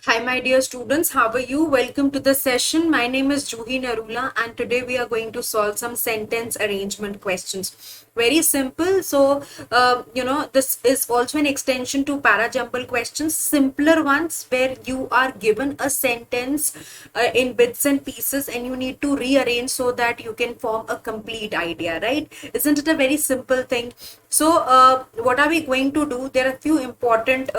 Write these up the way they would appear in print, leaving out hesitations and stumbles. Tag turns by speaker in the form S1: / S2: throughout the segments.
S1: Hi, my dear students. How are you? Welcome to the session. My name is Juhi Narula, and today we are going to solve some sentence arrangement questions. Very simple. So, this is also an extension to para jumble questions, simpler ones where you are given a sentence in bits and pieces and you need to rearrange so that you can form a complete idea, right? Isn't it a very simple thing? So, what are we going to do? There are a few important,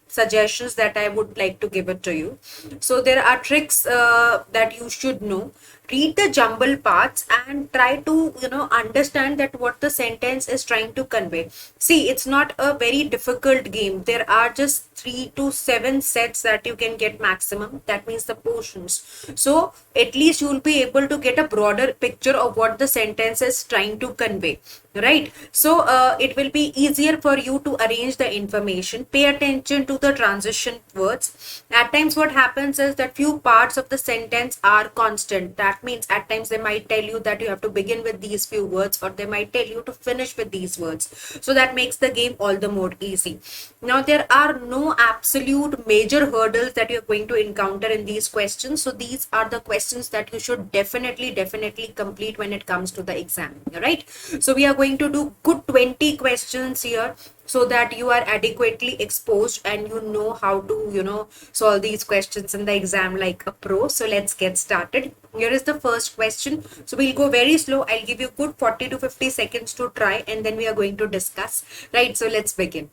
S1: suggestions that I would like to give it to you. So there are tricks that you should know. Read the jumble parts and try to understand that what the sentence is trying to convey. See, it's not a very difficult game. There are just 3 to 7 sets that you can get maximum. That means the portions. So at least you will be able to get a broader picture of what the sentence is trying to convey, right? So it will be easier for you to arrange the information. Pay attention to the transition words. At times what happens is that few parts of the sentence are constant. That means at times they might tell you that you have to begin with these few words, or they might tell you to finish with these words. So that makes the game all the more easy. Now there are no absolute major hurdles that you're going to encounter in these questions. So these are the questions that you should definitely complete when it comes to the exam, right? So we are going to do good 20 questions here so that you are adequately exposed and you know how to solve these questions in the exam like a pro. So let's get started. Here is the first question. So we'll go very slow. I'll give you good 40 to 50 seconds to try and then we are going to discuss, right? So let's begin.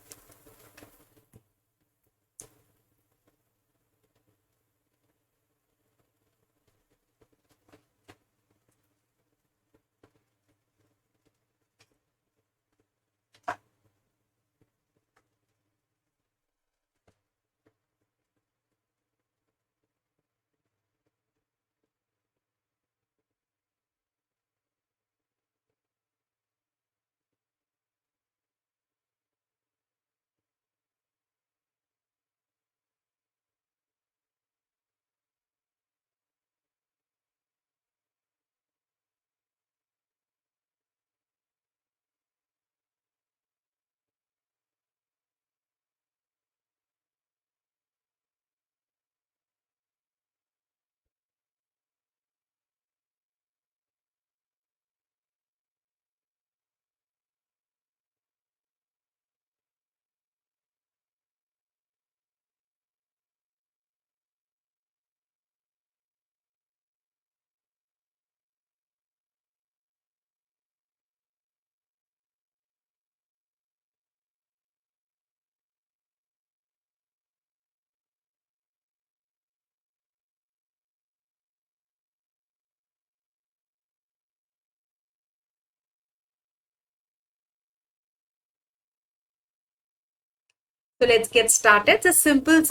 S1: So let's get started. It's a simple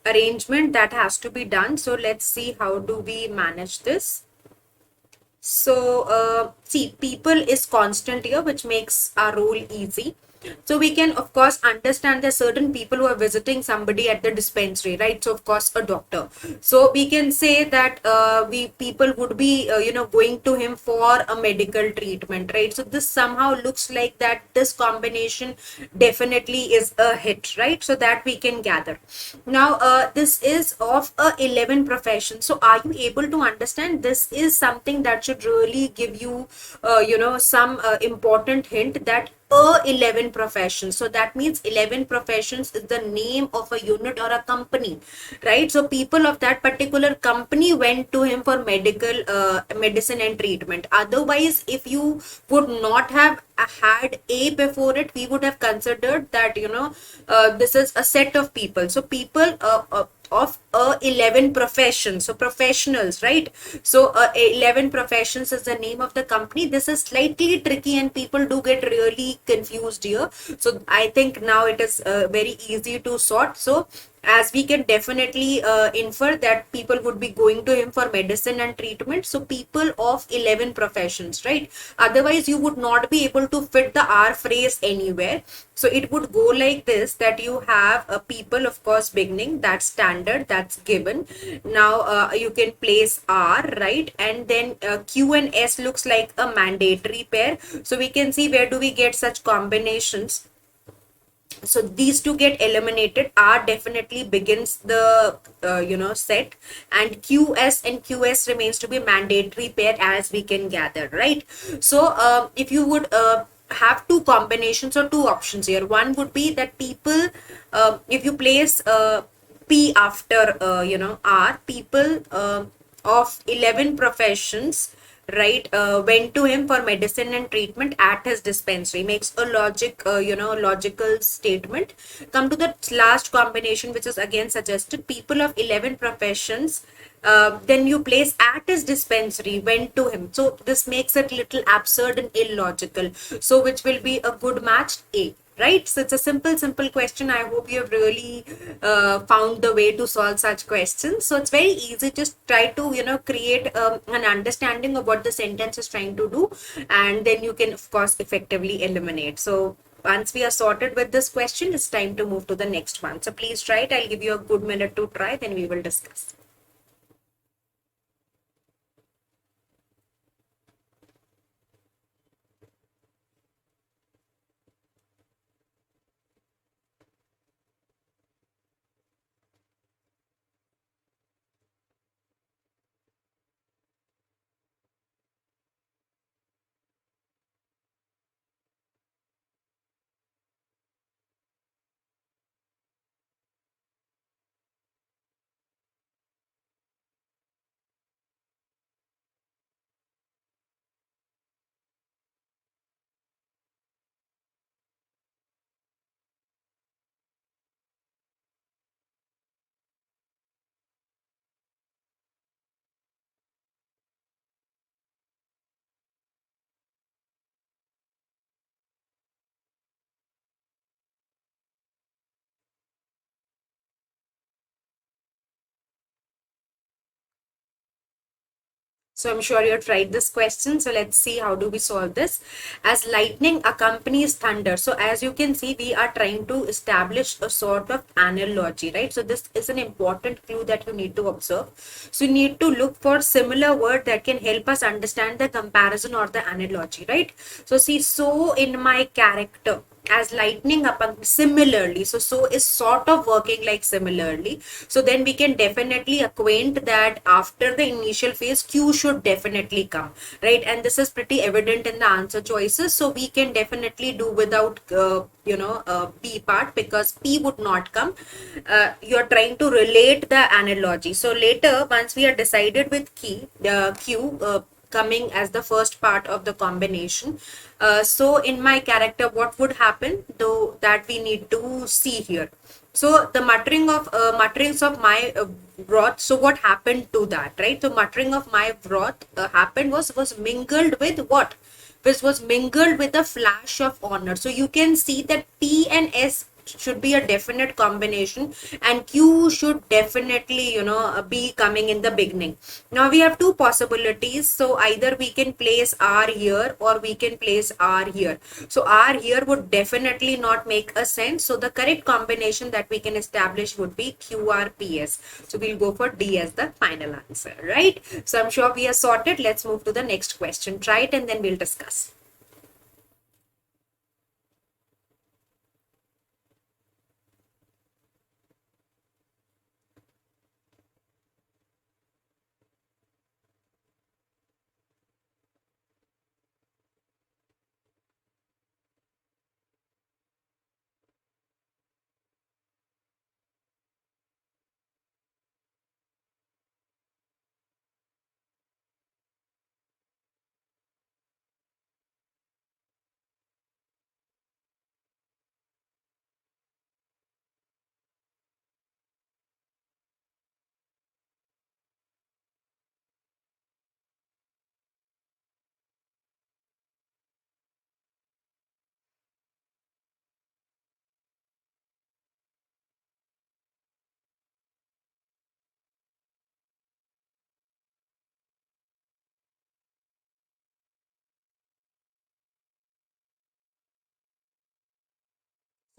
S1: arrangement that has to be done. So let's see how do we manage this. So, see, people is constant here, which makes our role easy. So we can, of course, understand there are certain people who are visiting somebody at the dispensary, right? So, of course, a doctor. So we can say that we people would be, going to him for a medical treatment, right? So this somehow looks like that this combination definitely is a hit, right? So that we can gather. Now, this is of 11 professions. So are you able to understand? This is something that should really give you, some important hint that 11 professions. So that means 11 professions is the name of a unit or a company, right? So people of that particular company went to him for medicine and treatment. Otherwise, if you would not have had a before it, we would have considered that this is a set of people. So people of 11 professions, so professionals, right? So 11 professions is the name of the company. This is slightly tricky and people do get really confused here. So I think now it is very easy to sort. So as we can definitely infer that people would be going to him for medicine and treatment. So people of 11 professions, right? Otherwise you would not be able to fit the R phrase anywhere. So it would go like this, that you have a people, of course, beginning, that's standard, that's given. Now you can place R, right? And then Q and S looks like a mandatory pair. So we can see where do we get such combinations. So these two get eliminated. R definitely begins the set, and QS and QS remains to be mandatory pair, as we can gather, right? So if you would have two combinations or two options here, one would be that people, if you place P after R, people of 11 professions, right, went to him for medicine and treatment at his dispensary. Makes a logical statement. Come to the last combination, which is again suggested: people of 11 professions, then you place at his dispensary, went to him. So this makes it little absurd and illogical, so which will be a good match? A. Right? So it's a simple question. I hope you have really found the way to solve such questions. So it's very easy. Just try to create an understanding of what the sentence is trying to do, and then you can of course effectively eliminate. So once we are sorted with this question, it's time to move to the next one. So please try it. I'll give you a good minute to try, then we will discuss. So I'm sure you tried this question. So let's see how do we solve this. As lightning accompanies thunder. So as you can see, we are trying to establish a sort of analogy, right? So this is an important clue that you need to observe. So you need to look for similar word that can help us understand the comparison or the analogy, right? So see, so in my character, as lightning upon, similarly, so is sort of working like similarly. So then we can definitely acquaint that after the initial phase, Q should definitely come, right? And this is pretty evident in the answer choices, so we can definitely do without P part, because P would not come. You're trying to relate the analogy. So later, once we are decided with key Q coming as the first part of the combination, so in my character, what would happen though, that we need to see here. So the mutterings of my wrath. So what happened to that, right? So muttering of my wrath happened was mingled with what? Which was mingled with a flash of honor. So you can see that T and S should be a definite combination, and Q should definitely be coming in the beginning. Now we have two possibilities. So either we can place R here, or we can place R here. So R here would definitely not make a sense. So the correct combination that we can establish would be QRPS. So we'll go for D as the final answer, right? So I'm sure we are sorted. Let's move to the next question. Try it and then we'll discuss.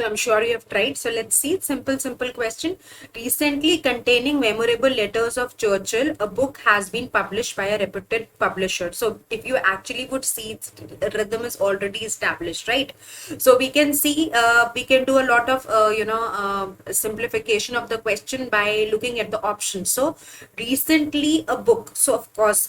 S1: So I'm sure you have tried. So let's see. Simple question. Recently containing memorable letters of Churchill, a book has been published by a reputed publisher. So if you actually would see, the rhythm is already established, right? So we can see, we can do a lot of, simplification of the question by looking at the options. So recently a book. So of course,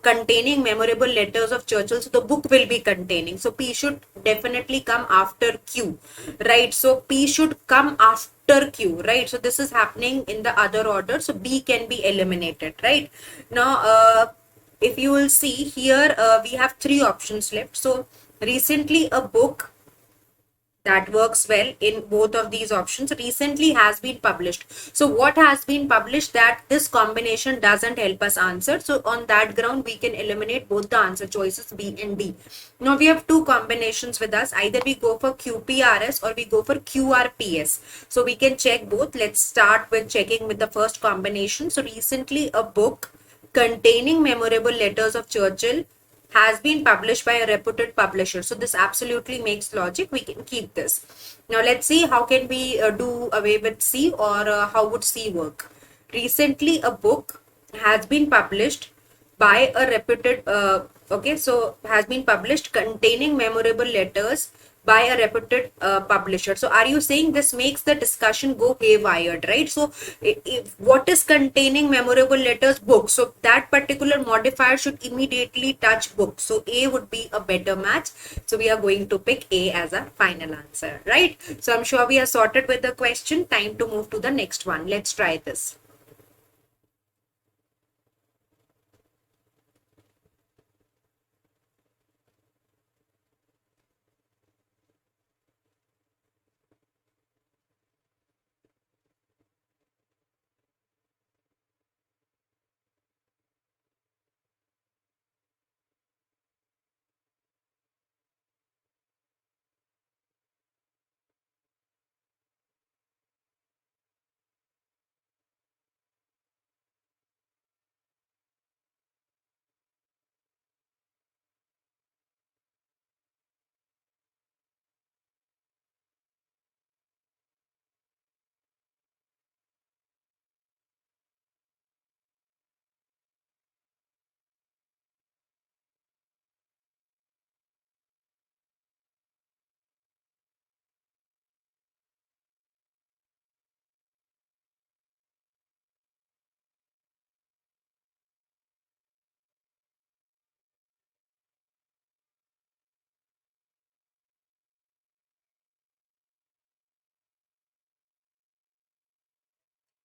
S1: containing memorable letters of Churchill. So the book will be containing. So P should definitely come after Q, right? So P should come after Q, right? So this is happening in the other order. So B can be eliminated, right? Now, if you will see here, we have three options left. So recently a book that works well in both of these options recently has been published. So what has been published, that this combination doesn't help us answer, so on that ground we can eliminate both the answer choices B and D. Now we have two combinations with us, either we go for QPRS or we go for QRPS. So we can check both. Let's start with checking with the first combination. So recently a book containing memorable letters of Churchill has been published by a reputed publisher. So this absolutely makes logic. We can keep this. Now let's see how can we do away with C, or how would C work. Recently a book has been published by a reputed, okay, so has been published containing memorable letters by a reputed publisher. So are you saying this makes the discussion go haywire, right? So if what is containing memorable letters? Book. So that particular modifier should immediately touch book. So A would be a better match. So we are going to pick A as a final answer, right? So I'm sure we are sorted with the question. Time to move to the next one. Let's try this.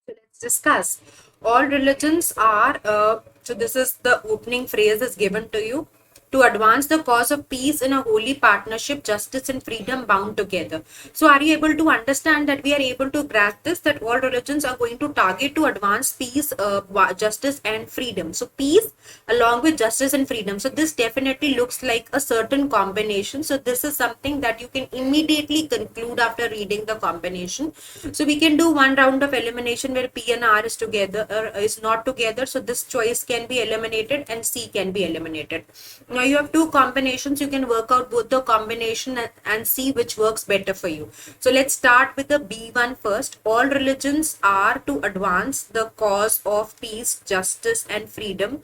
S1: So let's discuss. All religions are, so this is the opening phrase is given to you. To advance the cause of peace in a holy partnership, justice and freedom bound together. So are you able to understand that we are able to grasp this, that all religions are going to target to advance peace, justice and freedom. So peace along with justice and freedom. So this definitely looks like a certain combination. So this is something that you can immediately conclude after reading the combination. So we can do one round of elimination where P and R is together, is not together. So this choice can be eliminated and C can be eliminated. Now you have two combinations. You can work out both the combination and see which works better for you. So let's start with the B one first. All religions are to advance the cause of peace, justice and freedom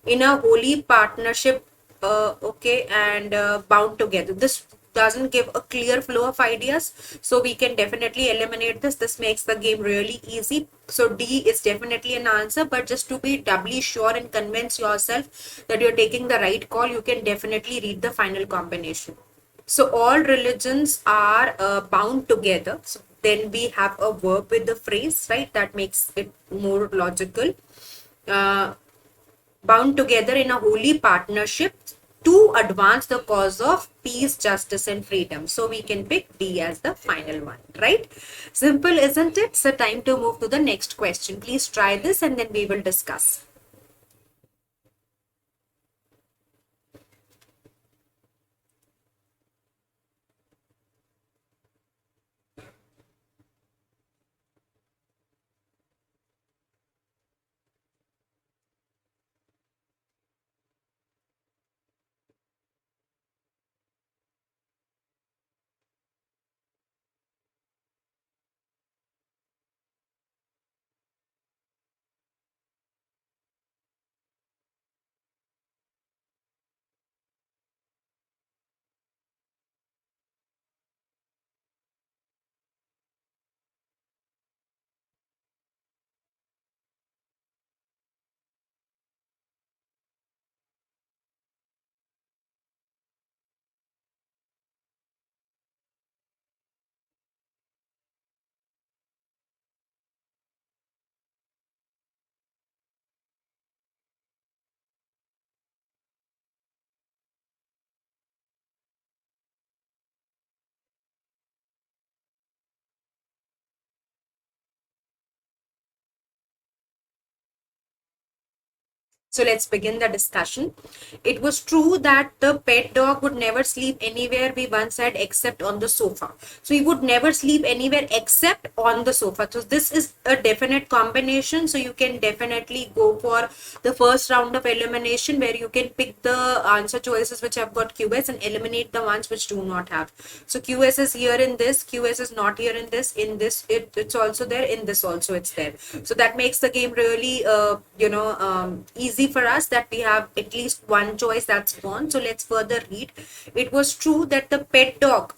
S1: in a holy partnership, okay, and bound together. This doesn't give a clear flow of ideas, so we can definitely eliminate this. This makes the game really easy. So D is definitely an answer, but just to be doubly sure and convince yourself that you're taking the right call, you can definitely read the final combination. So all religions are bound together. So then we have a verb with the phrase, right? That makes it more logical. uh, Bound together in a holy partnership to advance the cause of peace, justice, and freedom. So we can pick D as the final one, right? Simple, isn't it? So time to move to the next question. Please try this and then we will discuss. So let's begin the discussion. It was true that the pet dog would never sleep anywhere, we once said, except on the sofa. So he would never sleep anywhere except on the sofa. So this is a definite combination. So you can definitely go for the first round of elimination, where you can pick the answer choices which have got QS and eliminate the ones which do not have. So QS is here in this, QS is not here in this, it's also there, in this also it's there. So that makes the game really easy for us, that we have at least one choice that's gone. So let's further read. It was true that the pet dog,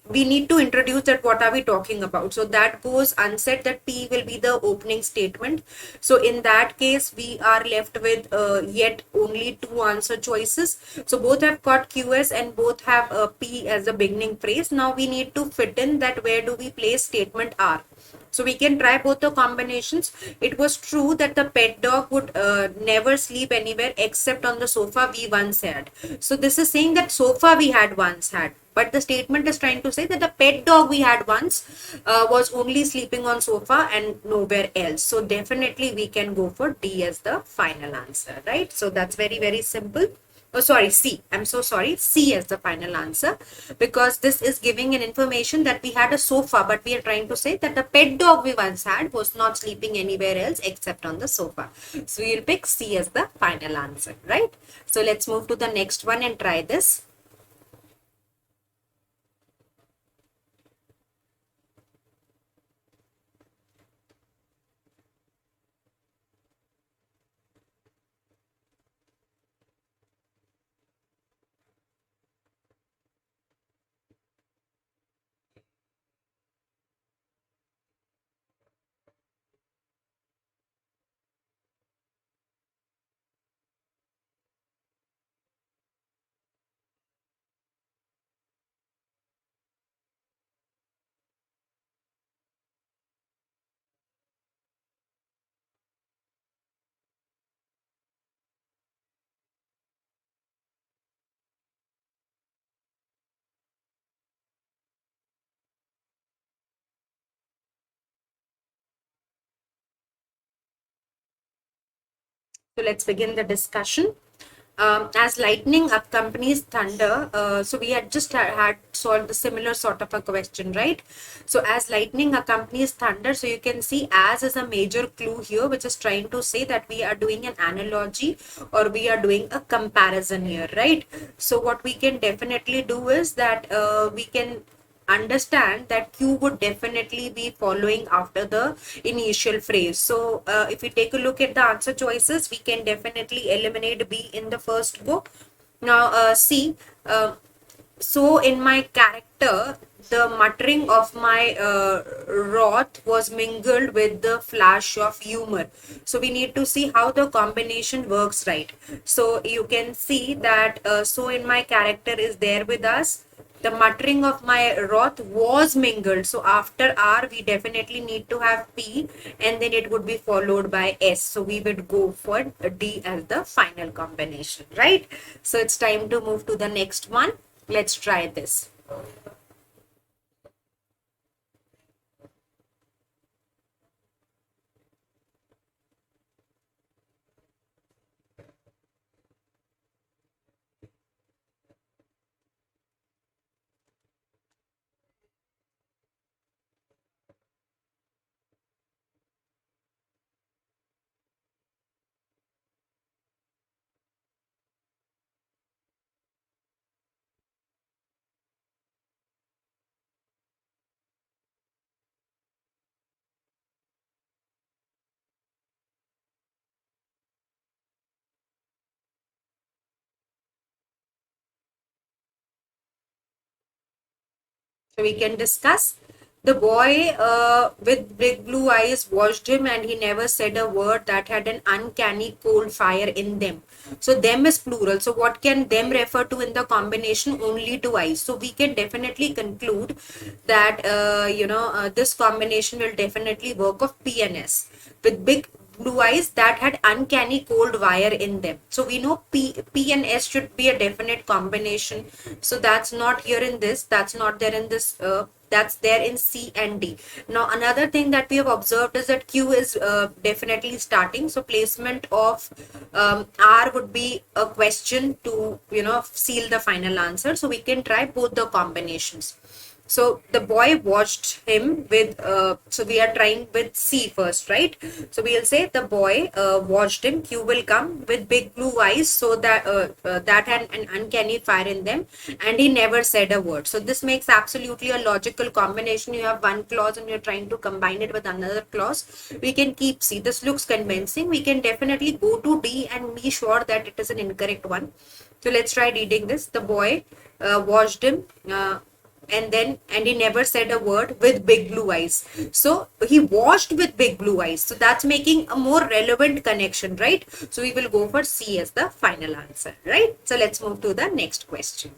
S1: we need to introduce that what are we talking about. So that goes unsaid, that P will be the opening statement. So in that case, we are left with yet only two answer choices. So both have got QS and both have P as the beginning phrase. Now we need to fit in that where do we place statement R. So we can try both the combinations. It was true that the pet dog would never sleep anywhere except on the sofa, we once had. So this is saying that sofa we had once had. But the statement is trying to say that the pet dog we had once was only sleeping on sofa and nowhere else. So definitely we can go for D as the final answer, right? So that's very, very simple. Oh, sorry, C. I'm so sorry. C as the final answer, because this is giving an information that we had a sofa, but we are trying to say that the pet dog we once had was not sleeping anywhere else except on the sofa. So we'll pick C as the final answer, right? So let's move to the next one and try this. So let's begin the discussion. As lightning accompanies thunder, so we had just had solved the similar sort of a question, right? So as lightning accompanies thunder, so you can see as is a major clue here, which is trying to say that we are doing an analogy or we are doing a comparison here, right? So what we can definitely do is that we can understand that Q would definitely be following after the initial phrase. So if we take a look at the answer choices, we can definitely eliminate B in the first go. Now C, so in my character, the muttering of my wrath was mingled with the flash of humor. So we need to see how the combination works, right? So you can see that so in my character is there with us. The muttering of my wrath was mingled. So after R, we definitely need to have P, and then it would be followed by S. So we would go for D as the final combination, right? So it's time to move to the next one. Let's try this. So we can discuss. The boy with big blue eyes watched him, and he never said a word that had an uncanny cold fire in them. So them is plural. So what can them refer to in the combination? Only to eyes. So we can definitely conclude that this combination will definitely work of P and S. With big blue eyes that had uncanny cold wire in them. So we know P and S should be a definite combination. So that's not here in this. That's not there in this. That's there in C and D. Now another thing that we have observed is that Q is definitely starting. So placement of R would be a question to seal the final answer. So we can try both the combinations. So the boy watched him with, so we are trying with C first, right? So we'll say the boy watched him. Q will come with big blue eyes, so that had an uncanny fire in them, and he never said a word. So this makes absolutely a logical combination. You have one clause and you're trying to combine it with another clause. We can keep C. This looks convincing. We can definitely go to D and be sure that it is an incorrect one. So let's try reading this. The boy watched him. And he never said a word with big blue eyes. So he watched with big blue eyes. So that's making a more relevant connection, right? So we will go for C as the final answer, right? So let's move to the next question.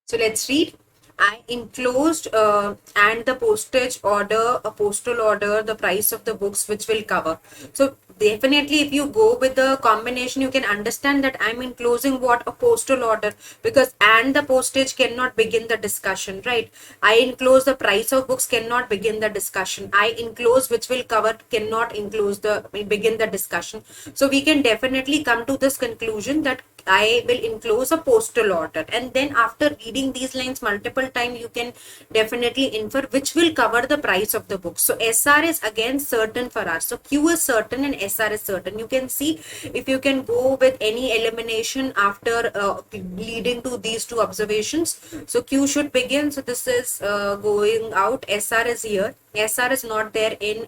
S1: So let's read. I enclosed and the postage order, a postal order, the price of the books which will cover. So definitely if you go with the combination, you can understand that I'm enclosing what? A postal order, because and the postage cannot begin the discussion, right? I enclose the price of books cannot begin the discussion. I enclose which will cover cannot enclose the begin the discussion. So we can definitely come to this conclusion that I will enclose a postal order, and then after reading these lines multiple times, you can definitely infer which will cover the price of the book. So SR is again certain for us. So Q is certain and SR is certain. You can see if you can go with any elimination after leading to these two observations. So Q should begin. So this is going out. SR is here. SR is not there in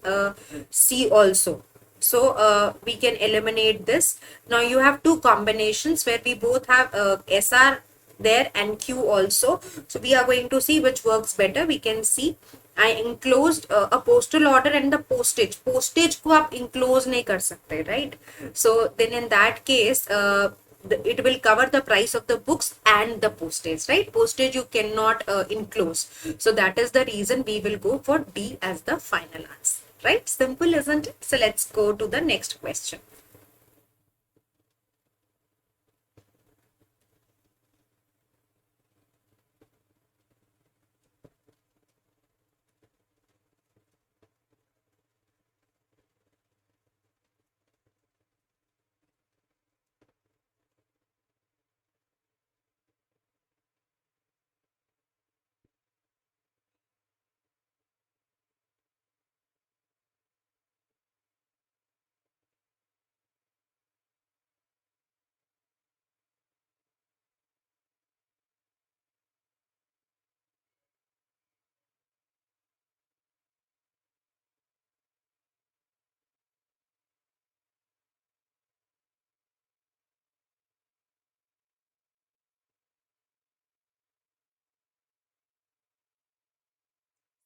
S1: C also. So we can eliminate this. Now you have two combinations where we both have SR there and Q also. So we are going to see which works better. We can see I enclosed a postal order and the postage. Postage को आप enclose नहीं कर सकते, right? So then in that case, it will cover the price of the books and the postage, right? Postage you cannot enclose. So that is the reason we will go for D as the final answer. Right? Simple, isn't it? So let's go to the next question.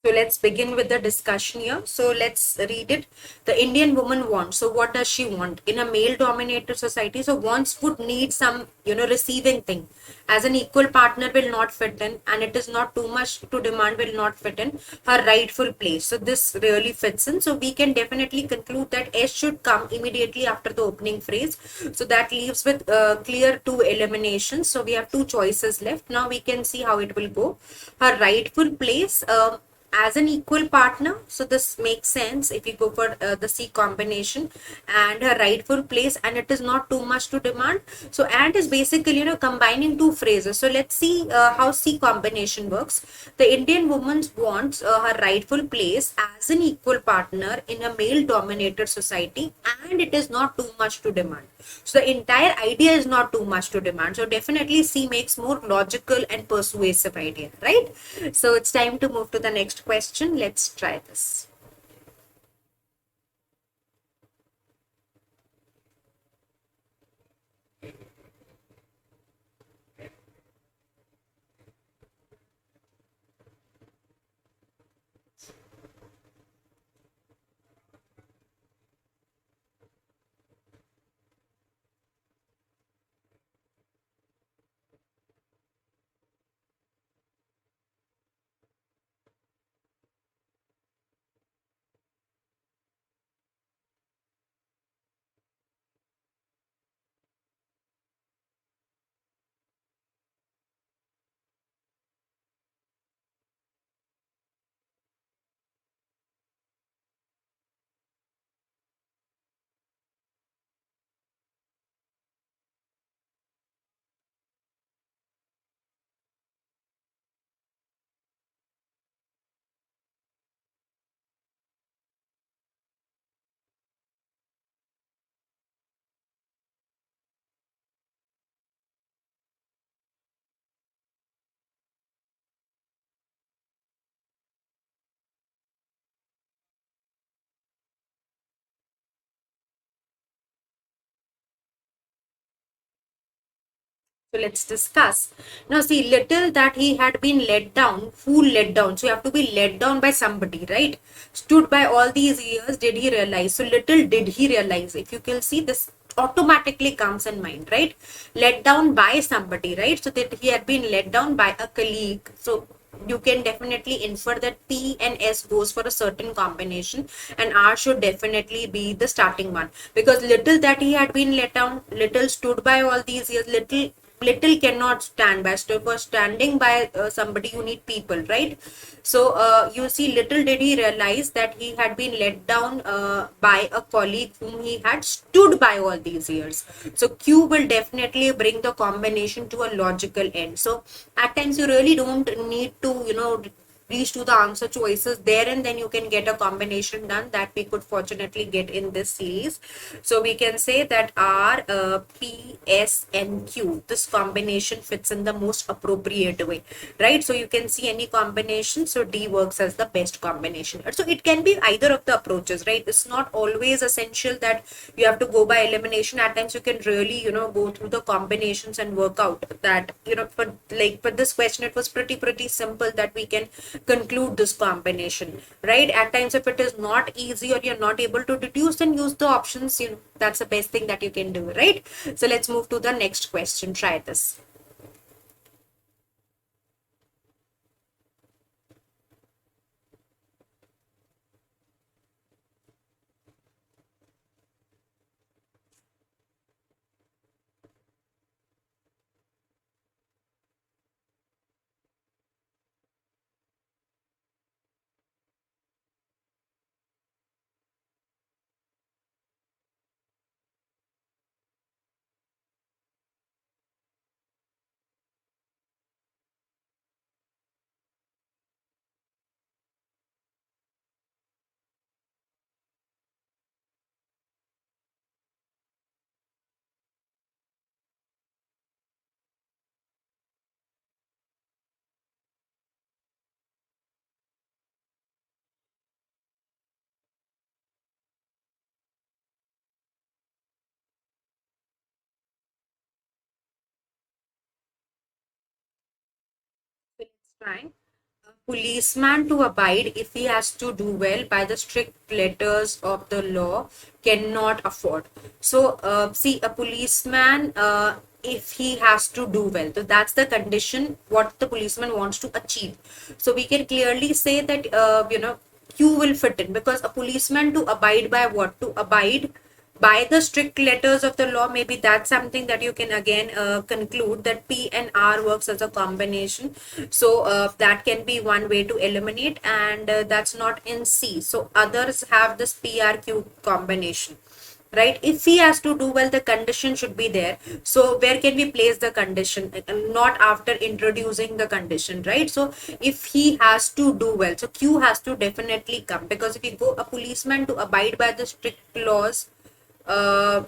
S1: So let's begin with the discussion here. So let's read it. The Indian woman wants. So what does she want in a male-dominated society? So wants would need some, receiving thing. As an equal partner will not fit in, and it is not too much to demand will not fit in her rightful place. So this really fits in. So we can definitely conclude that S should come immediately after the opening phrase. So that leaves with clear two eliminations. So we have two choices left. Now we can see how it will go. Her rightful place. As an equal partner, so this makes sense if you go for the C combination, and her rightful place, and it is not too much to demand. So and is basically combining two phrases. So let's see how C combination works. The Indian woman wants her rightful place as an equal partner in a male dominated society, and it is not too much to demand. So the entire idea is not too much to demand. So definitely C makes more logical and persuasive idea, right? So it's time to move to the next question. Let's try this. So let's discuss. Now, see, little that he had been let down, who let down? So you have to be let down by somebody, right? Stood by all these years, did he realize? So little did he realize. If you can see, this automatically comes in mind, right? Let down by somebody, right? So that he had been let down by a colleague. So you can definitely infer that P and S goes for a certain combination, and R should definitely be the starting one, because little that he had been let down, little stood by all these years, little cannot stand by. So for standing by somebody you need people, right? So you see, little did he realize that he had been let down by a colleague whom he had stood by all these years. So Q will definitely bring the combination to a logical end. So at times you really don't need to reach to the answer choices there, and then you can get a combination done, that we could fortunately get in this series. So we can say that R, P, S, and Q, this combination fits in the most appropriate way, right? So you can see any combination. So D works as the best combination. So it can be either of the approaches, right? It's not always essential that you have to go by elimination. At times you can really go through the combinations and work out that for this question it was pretty simple that we can conclude this combination, right? At times if it is not easy or you're not able to deduce, then use the options. That's the best thing that you can do, right? So let's move to the next question. Try this. So let's try. policeman to abide if he has to do well by the strict letters of the law cannot afford. So, see, a policeman, if he has to do well, so that's the condition what the policeman wants to achieve. So, we can clearly say that, Q will fit in, because a policeman to abide by what? To abide by the strict letters of the law. Maybe that's something that you can again conclude, that P and R works as a combination. So that can be one way to eliminate, and that's not in C. So others have this PRQ combination, right? If he has to do well, the condition should be there. So where can we place the condition? Not after introducing the condition, right? So if he has to do well, so Q has to definitely come, because if you go a policeman to abide by the strict laws, uh,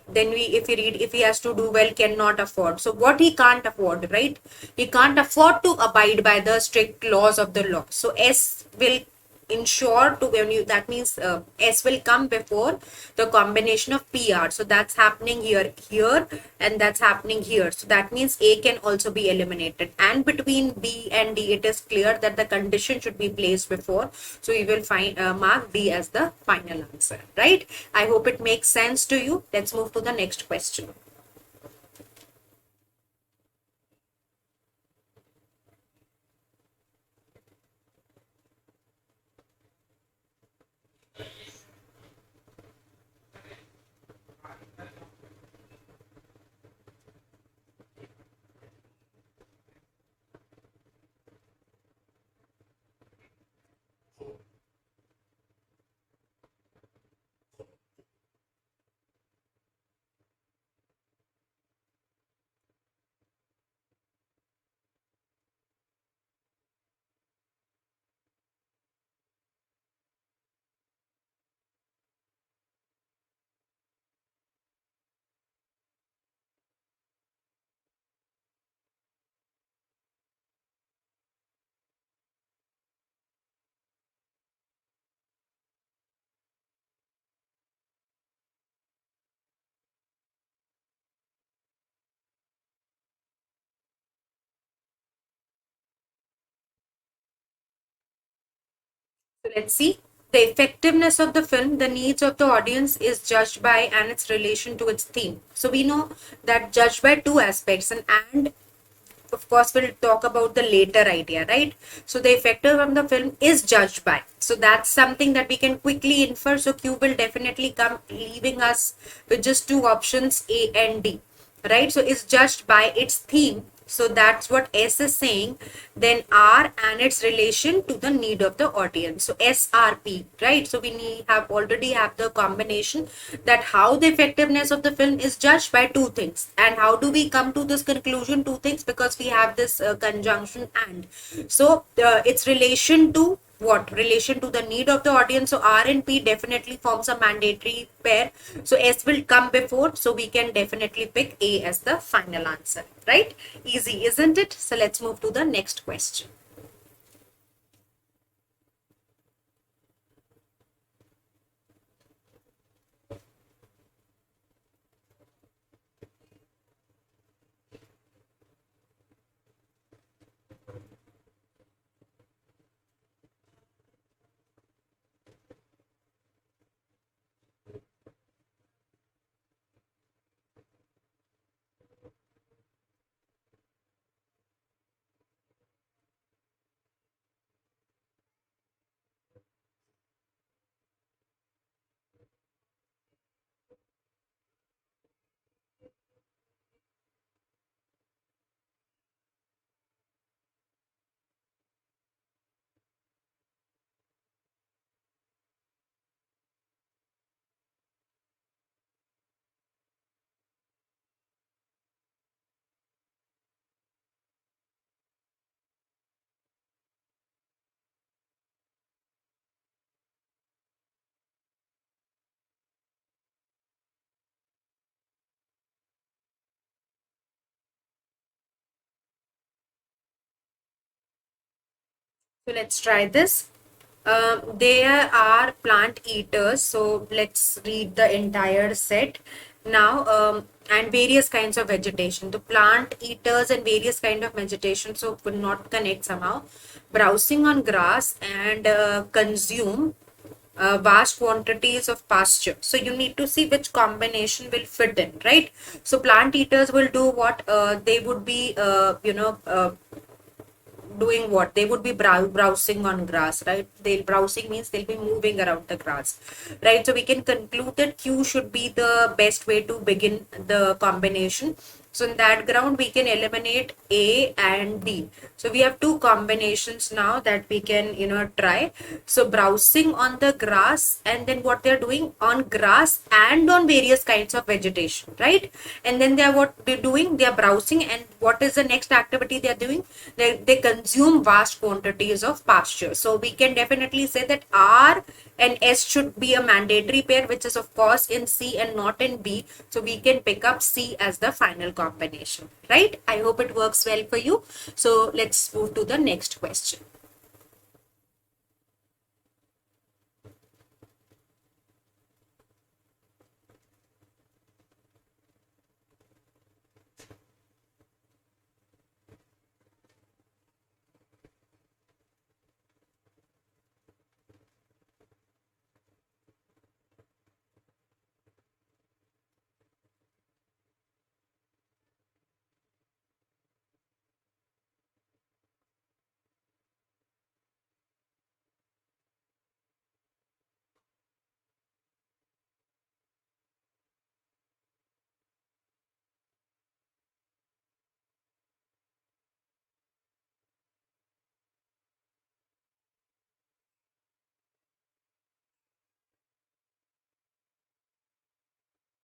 S1: then we if we read, if he has to do well, cannot afford. So what he can't afford, right? He can't afford to abide by the strict laws of the law. So S will ensure to, when you, that means S will come before the combination of PR. So that's happening here, and that's happening here. So that means A can also be eliminated, and between B and D it is clear that the condition should be placed before. So we will find mark D as the final answer, right? I hope it makes sense to you. Let's move to the next question. So let's see. The effectiveness of the film, the needs of the audience is judged by and its relation to its theme. So we know that judged by two aspects, and of course we'll talk about the later idea, right? So the effective of the film is judged by. So that's something that we can quickly infer. So Q will definitely come, leaving us with just two options, A and D, right? So it's judged by its theme. So that's what S is saying. Then R and its relation to the need of the audience. So SRP, right? So we have already have the combination, that how the effectiveness of the film is judged by two things. And how do we come to this conclusion? Two things, because we have this conjunction and. So its relation to what? Relation to the need of the audience. So R and P definitely forms a mandatory pair. So S will come before. So we can definitely pick A as the final answer, right? Easy, isn't it? So let's move to the next question. So let's try this. There are plant eaters. So let's read the entire set. Now, and various kinds of vegetation. The plant eaters and various kind of vegetation, so could not connect somehow. Browsing on grass and consume vast quantities of pasture. So you need to see which combination will fit in, right? So plant eaters will do what? They would be, doing what? They would be browsing on grass, right? They'll browsing means they'll be moving around the grass, right? So we can conclude that Q should be the best way to begin the combination. So in that ground, we can eliminate A and D. So we have two combinations now that we can, try. So browsing on the grass, and then what they're doing on grass and on various kinds of vegetation, right? And then they are what they're doing, they are browsing, and what is the next activity they are doing? They consume vast quantities of pasture. So we can definitely say that R and S should be a mandatory pair, which is of course in C and not in B. So we can pick up C as the final combination, right? I hope it works well for you. So let's move to the next question.